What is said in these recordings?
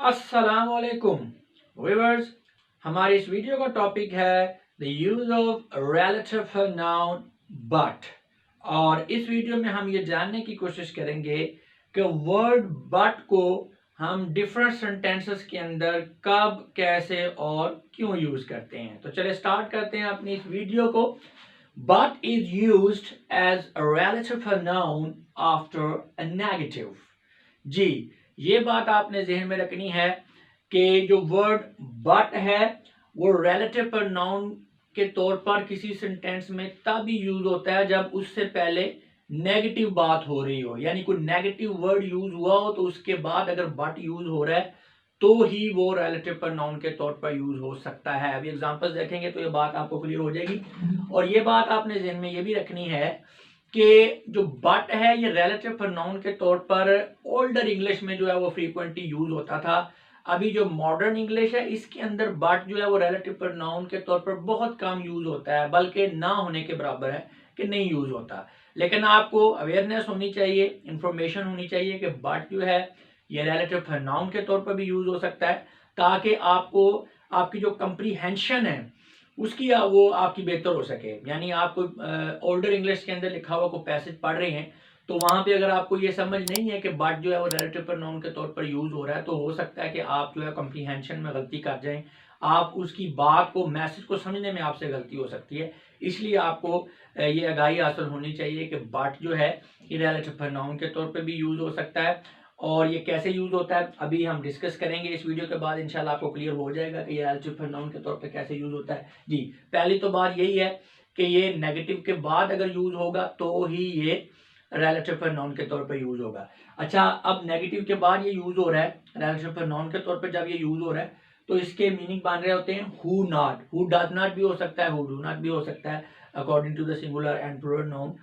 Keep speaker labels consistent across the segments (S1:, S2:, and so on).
S1: अस्सलाम वालेकुम व्यूअर्स, हमारी इस वीडियो का टॉपिक है the use of relative noun but. और इस वीडियो में हम ये जानने की कोशिश करेंगे कि वर्ड बट को हम डिफरेंट सेंटेंसेस के अंदर कब, कैसे और क्यों यूज करते हैं। तो चलिए स्टार्ट करते हैं अपनी इस वीडियो को। But is used as a relative noun after a negative. जी, ये बात आपने जहन में रखनी है कि जो वर्ड बट है वो रिलेटिव प्रोनाउन के तौर पर किसी सेंटेंस में तब यूज होता है जब उससे पहले नेगेटिव बात हो रही हो, यानी कोई नेगेटिव वर्ड यूज हुआ हो तो उसके बाद अगर बट यूज हो रहा है तो ही वो रिलेटिव प्रोनाउन के तौर पर यूज हो सकता है। अभी एग्जांपल्स देखेंगे तो ये बात आपको क्लियर हो जाएगी। और ये बात आपने जहन में ये भी रखनी है कि जो बट है ये रिलेटिव प्रोनाउन के तौर पर ओल्डर इंग्लिश में जो है वो फ्रीक्वेंटली यूज होता था। अभी जो मॉडर्न इंग्लिश है इसके अंदर बट जो है वो रिलेटिव प्रोनाउन के तौर पर बहुत कम यूज होता है, बल्कि ना होने के बराबर है कि नहीं यूज होता। लेकिन आपको अवेयरनेस होनी चाहिए, इंफॉर्मेशन होनी चाहिए कि बट जो है ये रिलेटिव प्रोनाउन के तौर पर भी यूज हो सकता है, ताकि आपको आपकी जो कंप्रीहेंशन है उसकी वो आपकी बेहतर हो सके। यानी आप कोई ओल्डर इंग्लिश के अंदर लिखा हुआ कोई पैसेज पढ़ रहे हैं तो वहां पे अगर आपको ये समझ नहीं है कि बट जो है वो रिलेटिव प्रोनाउन के तौर पर यूज हो रहा है तो हो सकता है कि आप जो है कंप्रीहेंशन में गलती कर जाएं, आप उसकी बात को, मैसेज को समझने में आपसे गलती हो सकती है। इसलिए आपको ये आगाही हासिल होनी चाहिए कि बट जो है ये रिलेटिव प्रोनाउन के तौर पर भी यूज हो सकता है। और ये कैसे यूज होता है अभी हम डिस्कस करेंगे। इस वीडियो के बाद इंशाल्लाह आपको क्लियर हो जाएगा कि ये रिलेटिव प्रोनाउन के तौर पे कैसे यूज होता है। जी, पहली तो बात यही है कि ये नेगेटिव के बाद अगर यूज होगा तो ही ये रिलेटिव प्रोनाउन के तौर पे यूज होगा। अच्छा, अब नेगेटिव के बाद ये यूज हो रहा है रिलेटिव प्रोनाउन के तौर पे, जब ये यूज हो रहा है तो इसके मीनिंग बन रहे होते हैं who not, who does not भी हो सकता है, हु डू नॉट भी हो सकता है according to the singular and plural noun.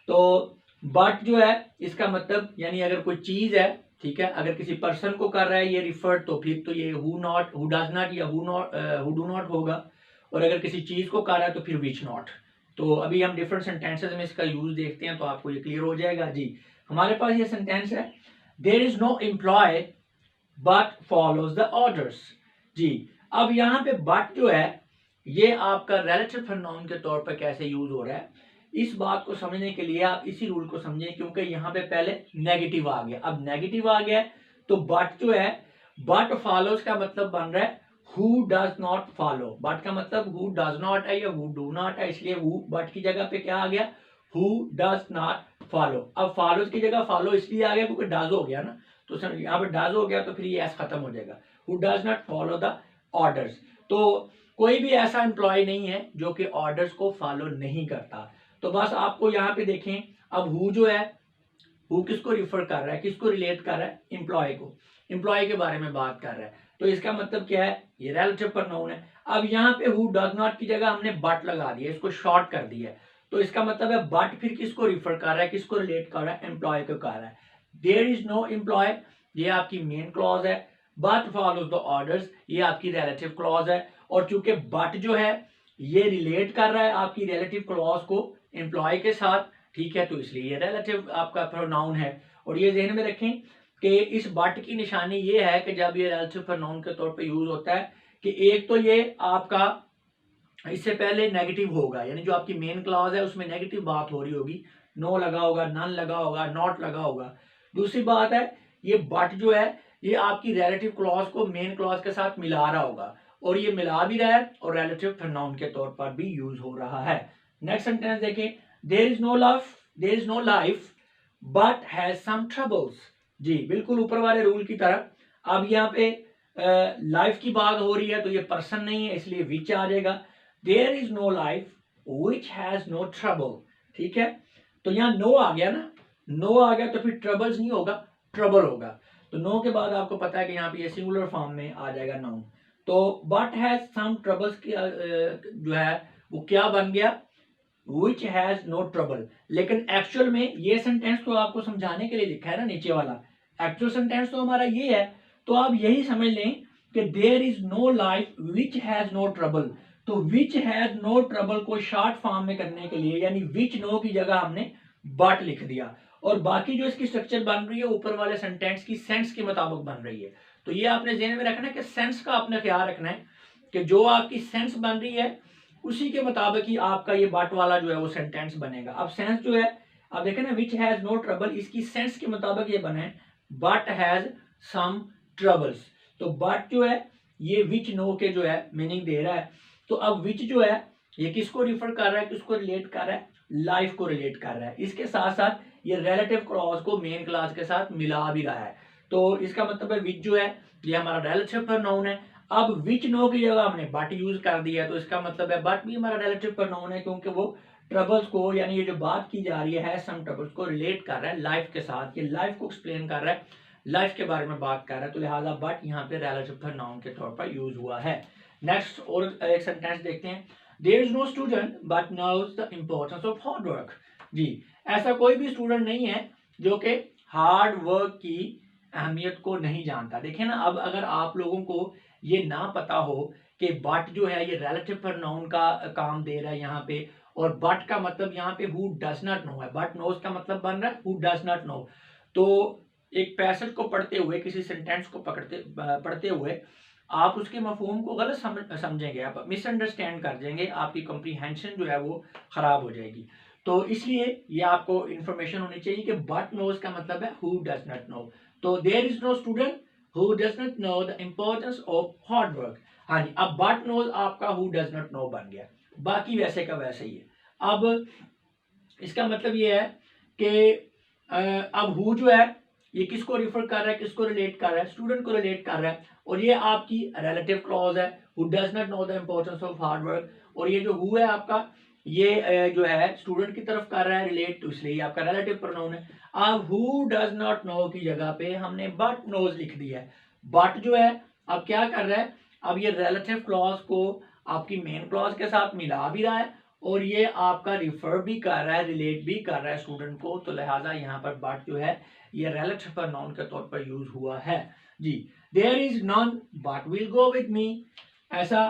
S1: तो बट जो है इसका मतलब, यानी अगर कोई चीज है, ठीक है, अगर किसी पर्सन को कर रहा है ये रिफर्ड तो फिर तो ये who not, who does not या हु डू नॉट होगा। और अगर किसी चीज को कर रहा है तो फिर विच नॉट। तो अभी हम डिफरेंट सेंटेंसेस में इसका यूज देखते हैं तो आपको ये क्लियर हो जाएगा। जी, हमारे पास ये सेंटेंस है, there is no employ but follows the orders. जी, अब यहाँ पे बट जो है ये आपका रिलेटिव प्रोनाउन के तौर पर कैसे यूज हो रहा है, इस बात को समझने के लिए आप इसी रूल को समझें, क्योंकि यहाँ पे पहले नेगेटिव आ गया। अब नेगेटिव आ गया तो बट जो है, बट फॉलोज का मतलब बन रहा है who does not follow. But का मतलब हु डज नॉट है या हु डू नॉट है, इसलिए हु बट की जगह पे क्या आ गया, हु डज नॉट फॉलो। अब फॉलोज की जगह फॉलो इसलिए आ गया क्योंकि डज हो गया ना, तो यहाँ पे डज हो गया तो फिर ये एस खत्म हो जाएगा, who does not follow the orders. तो कोई भी ऐसा एम्प्लॉय नहीं है जो कि ऑर्डर्स को फॉलो नहीं करता। तो बस आपको यहाँ पे देखें, अब हु जो है, हु किसको रिफर कर रहा है, किसको रिलेट कर रहा है, एम्प्लॉय को, एम्प्लॉय के बारे में बात कर रहा है। तो इसका मतलब क्या है, ये रिलेटिव प्रोनाउन है। अब यहाँ पे हु डज नॉट की जगह हमने बट लगा दिया, इसको शॉर्ट कर दिया। तो इसका मतलब है बट फिर किसको रिफर कर रहा है, किसको रिलेट कर रहा है, एम्प्लॉय को कर रहा है। देयर इज नो एम्प्लॉय, ये आपकी मेन क्लॉज है। बट फॉलोज द ऑर्डर्स, ये आपकी रिलेटिव क्लॉज है। और चूंकि बट जो है ये रिलेट कर रहा है आपकी रिलेटिव क्लॉज को एम्प्लॉय के साथ, ठीक है, तो इसलिए ये रिलेटिव आपका प्रोनाउन है। और ये ध्यान में रखें कि इस बट की निशानी ये है कि जब ये रिलेटिव प्रोनाउन के तौर पे यूज होता है कि एक तो ये आपका इससे पहले नेगेटिव होगा, यानी जो आपकी मेन क्लॉज है उसमें नेगेटिव बात हो रही होगी, नो लगा होगा, नन लगा होगा, नॉट लगा होगा। दूसरी बात है ये बट जो है ये आपकी रिलेटिव क्लॉज को मेन क्लॉज के साथ मिला रहा होगा, और ये मिला भी रहा है और रिलेटिव प्रोनाउन के तौर पर भी यूज हो रहा है। नेक्स्ट सेंटेंस देखें, there is no love, there is no life but has some troubles. जी, बिल्कुल ऊपर वाले रूल की तरह। अब यहाँ पे लाइफ की बात हो रही है तो ये पर्सन नहीं है इसलिए विच आ जाएगा। There is no life which has no trouble, ठीक है, तो यहाँ नो आ गया ना, नो आ गया तो फिर ट्रबल्स नहीं होगा, ट्रबल होगा। तो नो के बाद आपको पता है कि यहाँ पे ये सिंगुलर फॉर्म में आ जाएगा नाउन। तो बट हैज सम ट्रबल्स की जो है वो क्या बन गया, विच हैज नो ट्रबल। लेकिन एक्चुअल में ये सेंटेंस तो आपको समझाने के लिए लिखा है ना नीचे वाला, एक्चुअल सेंटेंस तो हमारा ये है। तो आप यही समझ लें कि there is no life which has no trouble. तो विच हैज नो ट्रबल को शॉर्ट फॉर्म में करने के लिए, यानी विच नो की जगह हमने बट लिख दिया, और बाकी जो इसकी स्ट्रक्चर बन रही है ऊपर वाले सेंटेंस की सेंस के मुताबिक बन रही है। तो ये आपने ज़हन में रखना है कि सेंस का आपने ख्याल रखना है कि जो आपकी सेंस बन रही है उसी के मुताबिक ही आपका ये बट वाला जो है वो सेंटेंस बनेगा। अब सेंस जो है आप देखें ना, विच हैज नो ट्रबल, इसकी सेंस के मुताबिक ये बना है बट हैज सम ट्रबल्स। तो बट जो है ये विच नो के जो है मीनिंग दे रहा है। तो अब विच जो है ये किसको रिफर कर रहा है, किसको रिलेट कर रहा है, लाइफ को रिलेट कर रहा है। इसके साथ साथ ये रिलेटिव क्लॉज को मेन क्लॉज के साथ मिला भी रहा है। तो इसका मतलब है विच जो है ये हमारा रिलेटिव प्रोनाउन है। अब विच नो की जगह हमने बट यूज कर दिया है, तो इसका मतलब है बट भी हमारा रिलेटिव प्रोनाउन है, क्योंकि वो ट्रबल्स को, यानी ये जो बात की जा रही है सम ट्रबल्स को रिलेट कर रहा है लाइफ के साथ, ये लाइफ को एक्सप्लेन कर रहा है, लाइफ के बारे में बात कर रहा है। तो लिहाजा बट यहाँ पे रिलेटिव प्रोनाउन के तौर पर यूज हुआ है। नेक्स्ट और एक सेंटेंस देखते हैं, there is no student but knows the importance of hard work. जी, ऐसा कोई भी स्टूडेंट नहीं है जो कि हार्ड वर्क की अहमियत को नहीं जानता। देखिए ना, अब अगर आप लोगों को ये ना पता हो कि बट जो है ये रिलेटिव प्रोनाउन का काम दे रहा है यहाँ पे, और बट का मतलब यहाँ पे हु डज नॉट नो है, बट नोज का मतलब बन रहा है हु डज नॉट नो। तो एक पैसेज को पढ़ते हुए, किसी सेंटेंस को पढ़ते हुए आप उसके मफहूम को गलत समझेंगे, आप मिसअंडरस्टैंड कर देंगे, आपकी कॉम्प्रीहेंशन जो है वो खराब हो जाएगी। तो इसलिए ये आपको इंफॉर्मेशन होनी चाहिए कि बट नोज का मतलब है हु डज नॉट नो। तो there is no student who does not know the importance of hard work. हाँ जी, अब बट नोज आपका हु डज नॉट नो बन गया, बाकी वैसे का वैसे ही है। अब इसका मतलब ये है कि अब हु जो है ये किसको रिफर कर रहा है, किसको रिलेट कर रहा है, स्टूडेंट को रिलेट कर रहा है, और ये आपकी रिलेटिव क्लॉज है, who does not know the importance of hard work. और ये जो हु है आपका ये जो है स्टूडेंट की तरफ कर रहा है रिलेट, तो इसलिए आपका रिलेटिव प्रोनाउन है। अब हु डज नॉट नो की जगह पे हमने बट नोज लिख दिया है। बट जो है अब क्या कर रहा है, अब ये रिलेटिव क्लॉज को आपकी मेन क्लॉज के साथ मिला भी रहा है, और ये आपका रिफर भी कर रहा है, रिलेट भी कर रहा है स्टूडेंट को। तो लिहाजा यहाँ पर बट जो है ये रिलेटिव प्रोनाउन के तौर पर यूज हुआ है। जी, there is none but will go with me, ऐसा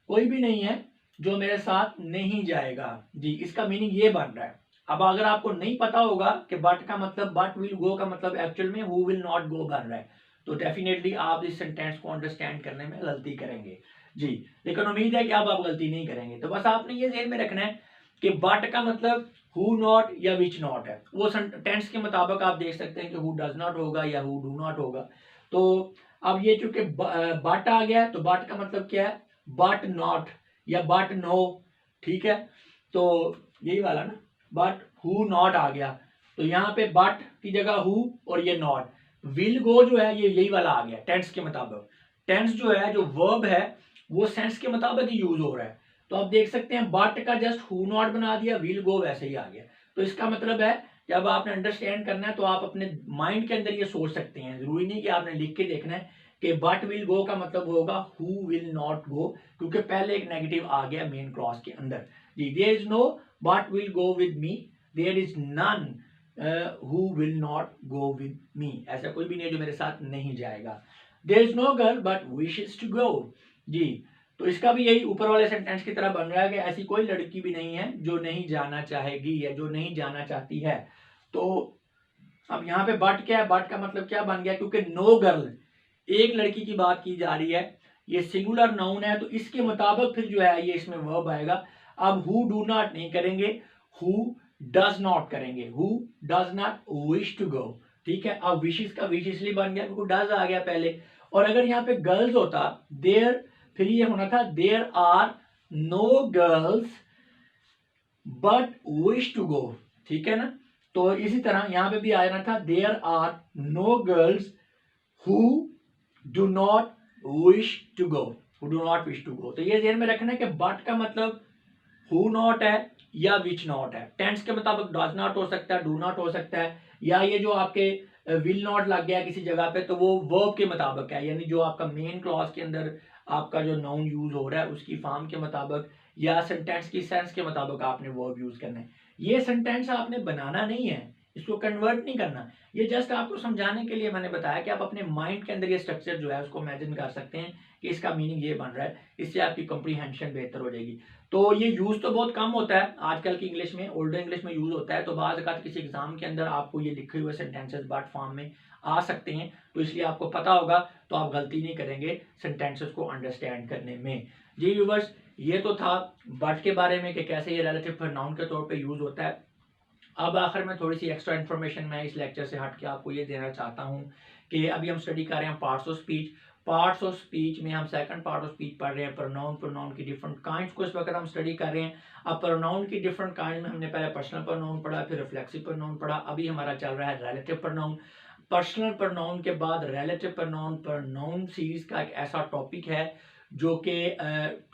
S1: कोई भी नहीं है जो मेरे साथ नहीं जाएगा। जी, इसका मीनिंग ये बन रहा है। अब अगर आपको नहीं पता होगा कि बट का मतलब, बट विल गो का मतलब एक्चुअल में हु विल नॉट गो बन रहा है, तो डेफिनेटली आप इस सेंटेंस को अंडरस्टैंड करने में गलती करेंगे। जी, लेकिन उम्मीद है कि अब आप गलती नहीं करेंगे। तो बस आपने ये ध्यान में रखना है कि बट का मतलब हु नॉट या विच नॉट है, वो टेंस के मुताबिक आप देख सकते हैं कि हु डज नॉट होगा या हु डू नॉट होगा। तो अब ये चूंकि बट आ गया है, तो बट का मतलब क्या है, बट नॉट या बट नो, ठीक है। तो यही वाला ना, बट हु नॉट आ गया, तो यहाँ पे बट की जगह हु और ये नॉट। विल गो जो है ये यही वाला आ गया टेंस के मुताबिक। टेंस जो है, जो वर्ब है वो सेंस के मुताबिक ही यूज हो रहा है। तो आप देख सकते हैं बट का जस्ट हु नॉट बना दिया, विल गो वैसे ही आ गया। तो इसका मतलब है जब आपने अंडरस्टैंड करना है तो आप अपने माइंड के अंदर ये सोच सकते हैं, जरूरी नहीं कि आपने लिख के देखना है कि बट विल गो का मतलब होगा हु विल नॉट गो, क्योंकि पहले एक नेगेटिव आ गया मेन क्लॉज के अंदर। जी, there is no but will go with me, there is none who will not go with me, ऐसा कोई भी नहीं जो मेरे साथ नहीं जाएगा। There is no girl but wishes to go. जी, तो इसका भी यही ऊपर वाले सेंटेंस की तरह बन रहा है कि ऐसी कोई लड़की भी नहीं है जो नहीं जाना चाहेगी या जो नहीं जाना चाहती है। तो अब यहाँ पे बट क्या है, बट का मतलब क्या बन गया, क्योंकि नो गर्ल एक लड़की की बात की जा रही है, ये सिंगुलर नाउन है, तो इसके मुताबिक फिर जो है ये इसमें वर्ब आएगा। अब हु डू नॉट नहीं करेंगे, हु डज नॉट करेंगे, who does not wish to go, ठीक है। अब विशेस का विश इसलिए बन गया क्योंकि डज आ गया पहले, और अगर यहाँ पे गर्ल्स होता देयर, फिर ये होना था there are no girls but wish to go, ठीक है ना। तो इसी तरह यहाँ पे भी आ जाना था there are no girls who do not wish to go, who do not wish to go. तो ये ध्यान में रखना है कि बट का मतलब हु नॉट है या विच नॉट है। टेंस के मुताबिक डज नॉट हो सकता है, डू नॉट हो सकता है, या ये जो आपके विल नॉट लग गया किसी जगह पे तो वो वर्ब के मुताबिक है, यानी जो आपका मेन क्लॉज के अंदर आपका जो नाउन यूज हो रहा है उसकी फॉर्म के मुताबिक या सेंटेंस की सेंस के मुताबिक आपने वर्ब यूज करना है। ये सेंटेंस आपने बनाना नहीं है, इसको कन्वर्ट नहीं करना। ये जस्ट आपको समझाने के लिए मैंने बताया कि आप अपने माइंड के अंदर ये स्ट्रक्चर जो है उसको इमेजिन कर सकते हैं कि इसका मीनिंग ये बन रहा है, इससे आपकी कॉम्प्रीहेंशन बेहतर हो जाएगी। तो ये यूज तो बहुत कम होता है आजकल की इंग्लिश में, ओल्डर इंग्लिश में यूज होता है। तो बाज़ औक़ात किसी एग्जाम के अंदर आपको ये लिखे हुए सेंटेंसेस बट फॉर्म में आ सकते हैं, तो इसलिए आपको पता होगा, तो आप गलती नहीं करेंगे सेंटेंसेस को अंडरस्टैंड करने में। जी व्यूअर्स, ये तो था बट के बारे में कि कैसे ये रिलेटिव प्रोनाउन के तौर पे यूज होता है। अब आखिर में थोड़ी सी एक्स्ट्रा इन्फॉर्मेशन मैं इस लेक्चर से हट के आपको ये देना चाहता हूँ कि अभी हम स्टडी कर रहे हैं parts of speech. Parts of speech में हम सेकंड पार्ट ऑफ स्पीच पढ़ रहे हैं, प्रोनाउन। प्रोनाउन की डिफरेंट काइंड्स को इस वक्त हम स्टडी कर रहे हैं। अब प्रोनाउन की डिफरेंट काइंड में हमने पहले पर्सनल प्रोनाउन पढ़ा, फिर रिफ्लेक्सिव प्रोनाउन पढ़ा, अभी हमारा चल रहा है रिलेटिव प्रोनाउन। पर्सनल प्रोनाउन के बाद रिलेटिव प्रोनाउन, प्रोनाउन सीरीज का एक ऐसा टॉपिक है जो कि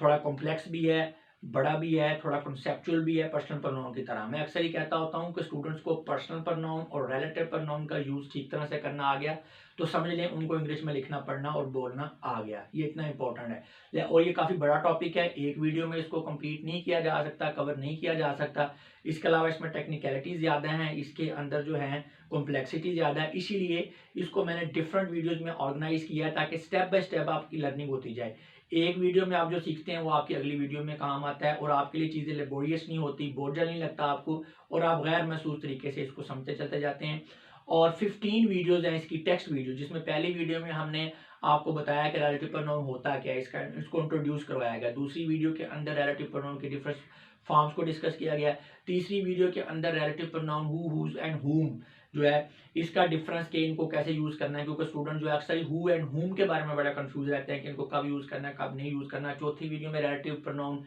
S1: थोड़ा कॉम्प्लेक्स भी है, बड़ा भी है, थोड़ा कंसेप्चुअल भी है पर्सनल प्रोनाउन की तरह। मैं अक्सर ही कहता होता हूँ कि स्टूडेंट्स को पर्सनल प्रोनाउन और रिलेटिव प्रोनाउन का यूज ठीक तरह से करना आ गया तो समझ लें उनको इंग्लिश में लिखना, पढ़ना और बोलना आ गया। ये इतना इंपॉर्टेंट है और ये काफ़ी बड़ा टॉपिक है। एक वीडियो में इसको कंप्लीट नहीं किया जा सकता, कवर नहीं किया जा सकता। इसके अलावा इसमें टेक्निकलिटीज ज़्यादा हैं, इसके अंदर जो है कॉम्प्लेक्सिटी ज़्यादा है, इसीलिए इसको मैंने डिफरेंट वीडियोज में ऑर्गेनाइज किया है ताकि स्टेप बाय स्टेप आपकी लर्निंग होती जाए। एक वीडियो में आप जो सीखते हैं वो आपकी अगली वीडियो में काम आता है और आपके लिए चीज़ें लेबोरियस नहीं होती, बोझल नहीं लगता आपको और आप गैर महसूस तरीके से इसको समझते चलते जाते हैं। और 15 वीडियोज़ हैं इसकी टेक्स्ट वीडियो, जिसमें पहली वीडियो में हमने आपको बताया कि रिलेटिव प्रोनाउन होता क्या है, इसको इंट्रोड्यूस करवाया गया। दूसरी वीडियो के अंदर रिलेटिव प्रोनाउन के डिफरेंट फॉर्म्स को डिस्कस किया गया। तीसरी वीडियो के अंदर relative pronoun who, whose and whom जो है इसका डिफरेंस के इनको कैसे यूज करना है, क्योंकि स्टूडेंट जो है अक्सर हु एंड हुम के बारे में बड़ा कंफ्यूज रहते हैं कि इनको कब यूज करना है, कब नहीं यूज करना। चौथी वीडियो में रिलेटिव प्रोनाउन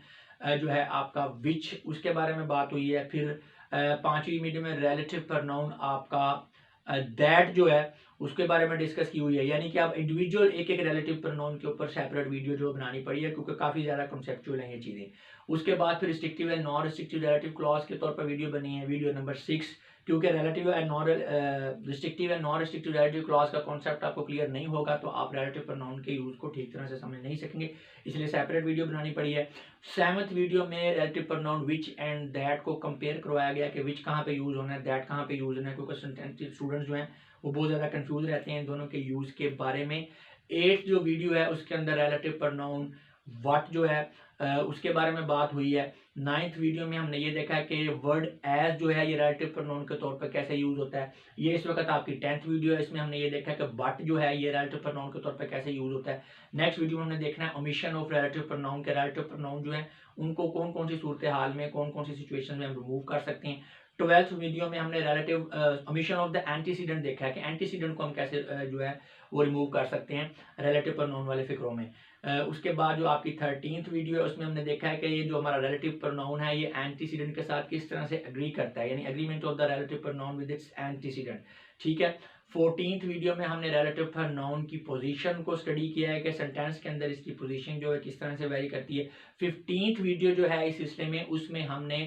S1: जो है आपका विच, उसके बारे में बात हुई है। फिर पांचवी वीडियो में रिलेटिव प्रोनाउन आपका दैट जो है उसके बारे में डिस्कस की हुई है। यानी कि आप इंडिविजुअल एक एक रिलेटिव प्रोनाउन के ऊपर सेपरेट वीडियो जो बनानी पड़ी है, क्योंकि काफ़ी ज़्यादा कंसेप्चुअल है ये चीज़ें। उसके बाद फिर restrictive and non restrictive relative clause के तौर पर वीडियो बनी है, वीडियो नंबर 6, क्योंकि relative and non restrictive and non restrictive relative clause का कॉन्सेप्ट आपको क्लियर नहीं होगा तो आप रिलेटिव प्रोनाउन के यूज को ठीक तरह से समझ नहीं सकेंगे, इसलिए सेपरेट वीडियो बनानी पड़ी है। 7th वीडियो में relative pronoun which and that को कंपेयर करवाया गया कि विच कहाँ पे यूज होना है, दैट कहाँ पे यूज होना है, क्योंकि स्टूडेंट्स जो हैं वो बहुत ज़्यादा कंफ्यूज रहते हैं इन दोनों के यूज के बारे में। 8th जो वीडियो है उसके अंदर रिलेटिव प्रोनाउन व्हाट जो है उसके बारे में बात हुई है। 9th वीडियो में हमने ये देखा है कि वर्ड एज जो है ये रिलेटिव प्रोनाउन के तौर पर कैसे यूज होता है। ये इस वक्त आपकी 10th वीडियो है, इसमें हमने ये देखा है कि बट जो है ये रिलेटिव प्रोनाउन के तौर पर कैसे यूज होता है। नेक्स्ट वीडियो में हमने देखना है ओमिशन ऑफ रिलेटिव प्रोनाउन के, रिलेटिव प्रोनाउन जो है उनको कौन कौन सी सूरत हाल में, कौन कौन सी सिचुएशन में हम रिमूव कर सकते हैं। 12th वीडियो में हमने relative omission of the antecedent देखा है कि एंटीसीडेंट को हम कैसे जो है वो रिमूव कर सकते हैं रिलेटिव प्रोनाउन वाले फिक्रों में। उसके बाद जो आपकी 13th वीडियो है उसमें हमने देखा है कि ये जो हमारा रिलेटिव प्रोनाउन है ये एंटीसीडेंट के साथ किस तरह से एग्री करता है, यानी agreement of the relative pronoun with its antecedent. ठीक है। 14th वीडियो में हमने रिलेटिव प्रोनाउन की पोजीशन को स्टडी किया है कि सेंटेंस के अंदर इसकी पोजीशन जो है किस तरह से वेरी करती है। 15th वीडियो जो है इस सिलसिले में उसमें हमने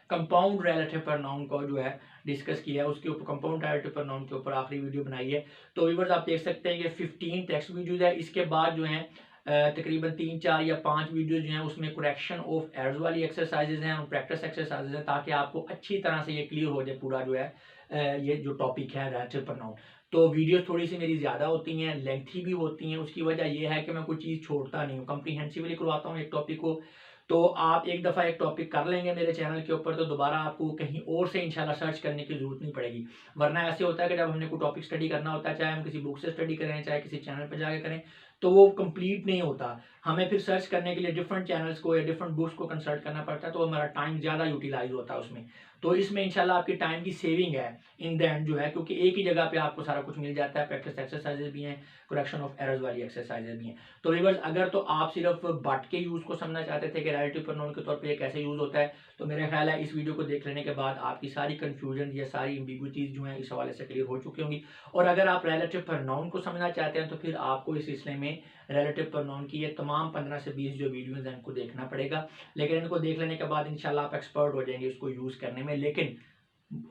S1: कंपाउंड रिलेटिव प्रोनाउन को जो है डिस्कस किया है, उसके ऊपर कंपाउंड रिलेटिव प्रोनाउन के ऊपर आखिरी वीडियो बनाई है। तो व्यूअर्स आप देख सकते हैं कि 15 टेक्स्ट वीडियोज है। इसके बाद जो है तकरीबन 3, 4 या 5 वीडियो जो हैं उसमें करेक्शन ऑफ एरर्स वाली एक्सरसाइजेज हैं और प्रैक्टिस एक्सरसाइजेज हैं, ताकि आपको अच्छी तरह से ये क्लियर हो जाए पूरा जो है ये जो टॉपिक है रिलेटिव प्रोनाउन। तो वीडियो थोड़ी सी मेरी ज़्यादा होती हैं, लेंथी भी होती हैं। उसकी वजह यह है कि मैं कोई चीज़ छोड़ता नहीं हूँ, कम्प्रीहेंसिवली करवाता हूँ एक टॉपिक को। तो आप एक दफ़ा एक टॉपिक कर लेंगे मेरे चैनल के ऊपर तो दोबारा आपको कहीं और से इंशाल्लाह सर्च करने की जरूरत नहीं पड़ेगी। वरना ऐसे होता है कि जब हमने कोई टॉपिक स्टडी करना होता है, चाहे हम किसी बुक से स्टडी करें चाहे किसी चैनल पर जाके करें, तो वो कंप्लीट नहीं होता। हमें फिर सर्च करने के लिए डिफरेंट चैनल्स को या डिफरेंट बुक्स को कंसल्ट करना पड़ता है, तो हमारा टाइम ज़्यादा यूटिलाइज होता है उसमें। तो इसमें इंशाल्लाह आपकी टाइम की सेविंग है इन द एंड जो है, क्योंकि एक ही जगह पे आपको सारा कुछ मिल जाता है। प्रैक्टिस एक्सरसाइजेज भी हैं, करेक्शन ऑफ एरर्स वाली एक्सरसाइजेज भी हैं। तो व्यूअर्स अगर तो आप सिर्फ बट के यूज़ को समझना चाहते थे कि रिलेटिव प्रोनाउन के तौर पे ये कैसे यूज़ होता है, तो मेरा ख्याल है इस वीडियो को देख लेने के बाद आपकी सारी कन्फ्यूजन या सारी एम्बिग्विटीज जो हैं इस हवाले से क्लियर हो चुकी होंगी। और अगर आप रिलेटिव प्रोनाउन को समझना चाहते हैं तो फिर आपको इस सिलसिले में रिलेटिव प्रोनाउन की ये तमाम 15 से 20 जो वीडियोज़ हैं इनको देखना पड़ेगा। लेकिन इनको देख लेने के बाद इंशाल्लाह आप एक्सपर्ट हो जाएंगे इसको यूज़ करने में, लेकिन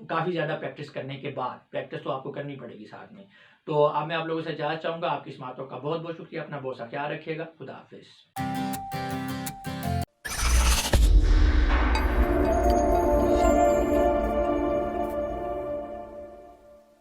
S1: काफ़ी ज़्यादा प्रैक्टिस करने के बाद, प्रैक्टिस तो आपको करनी पड़ेगी साथ में। तो अब मैं आप लोगों से इजाज़त चाहूँगा। आपकी इस बातों का बहुत बहुत शुक्रिया। अपना बहुत सा ख्याल रखिएगा। खुदा हाफिज़।